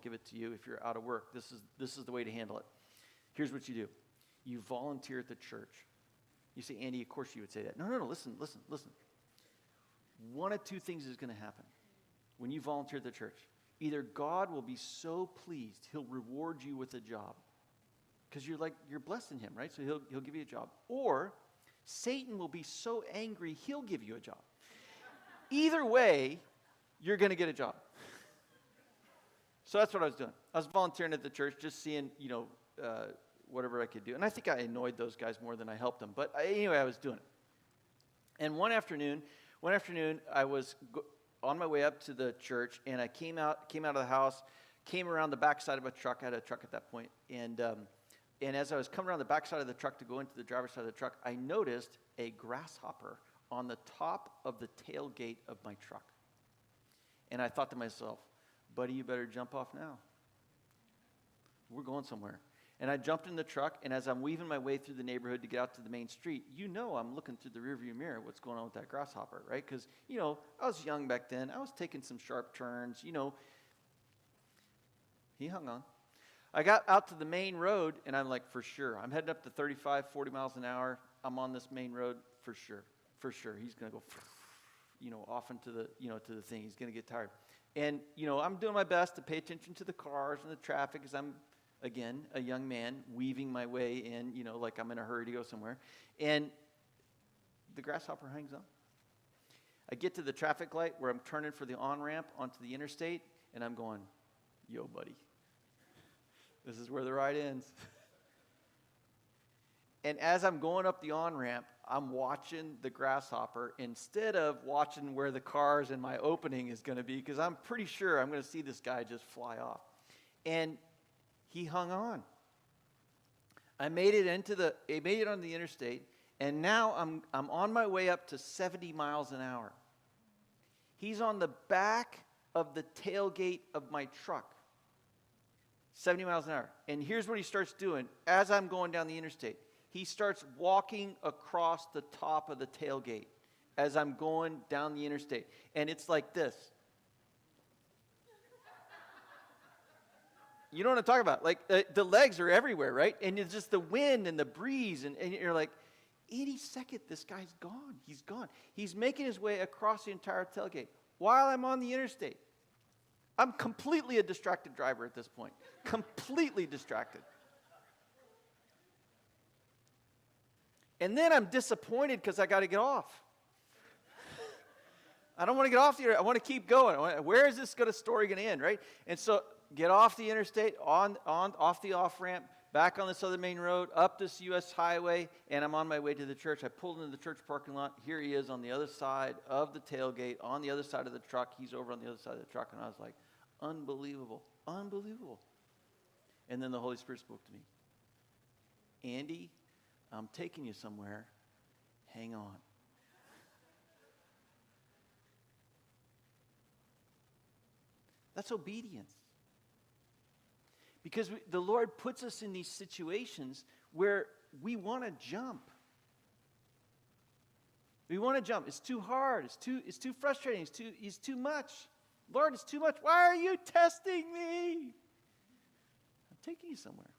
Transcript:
give it to you if you're out of work. This is the way to handle it. Here's what you do. You volunteer at the church. You say, Andy, of course you would say that. No, listen. One of two things is going to happen when you volunteer at the church. Either God will be so pleased, he'll reward you with a job. Because you're blessed in him, right? So he'll give you a job. Or Satan will be so angry, he'll give you a job. Either way, you're going to get a job. So that's what I was doing. I was volunteering at the church, just seeing, whatever I could do. And I think I annoyed those guys more than I helped them. But anyway, I was doing it. And one afternoon, I was on my way up to the church, and I came out of the house, came around the backside of a truck. I had a truck at that point. And as I was coming around the backside of the truck to go into the driver's side of the truck, I noticed a grasshopper on the top of the tailgate of my truck. And I thought to myself, buddy, you better jump off now. We're going somewhere. And I jumped in the truck, and as I'm weaving my way through the neighborhood to get out to the main street, I'm looking through the rearview mirror, what's going on with that grasshopper, right? Because, I was young back then. I was taking some sharp turns, He hung on. I got out to the main road, and I'm like, for sure. I'm heading up to 35, 40 miles an hour. I'm on this main road for sure. For sure. He's going to go, off into the, to the thing. He's going to get tired. And, I'm doing my best to pay attention to the cars and the traffic as I'm, again, a young man weaving my way in, like I'm in a hurry to go somewhere. And the grasshopper hangs on. I get to the traffic light where I'm turning for the on-ramp onto the interstate, and I'm going, yo, buddy. This is where the ride ends. And as I'm going up the on-ramp, I'm watching the grasshopper instead of watching where the cars and my opening is going to be, because I'm pretty sure I'm going to see this guy just fly off. And he hung on. I made it on the interstate, and now I'm on my way up to 70 miles an hour. He's on the back of the tailgate of my truck. 70 miles an hour. And here's what he starts doing as I'm going down the interstate. He starts walking across the top of the tailgate as I'm going down the interstate. And it's like this. You know what I'm talking about? Like the legs are everywhere, right? And it's just the wind and the breeze. And you're like, any second, this guy's gone. He's gone. He's making his way across the entire tailgate while I'm on the interstate. I'm completely a distracted driver at this point. Completely distracted. And then I'm disappointed because I got to get off. I don't want to get off the interstate. I want to keep going. Where is this story going to end, right? And so get off the interstate, off the off-ramp, back on this other main road, up this U.S. highway, and I'm on my way to the church. I pulled into the church parking lot. Here he is on the other side of the tailgate, on the other side of the truck. He's over on the other side of the truck, and I was like, unbelievable. And then the Holy Spirit spoke to me. Andy, I'm taking you somewhere. Hang on. That's obedience. Because the Lord puts us in these situations where we want to jump. We want to jump. It's too hard. It's too frustrating. It's too much. Lord, it's too much. Why are you testing me? I'm taking you somewhere.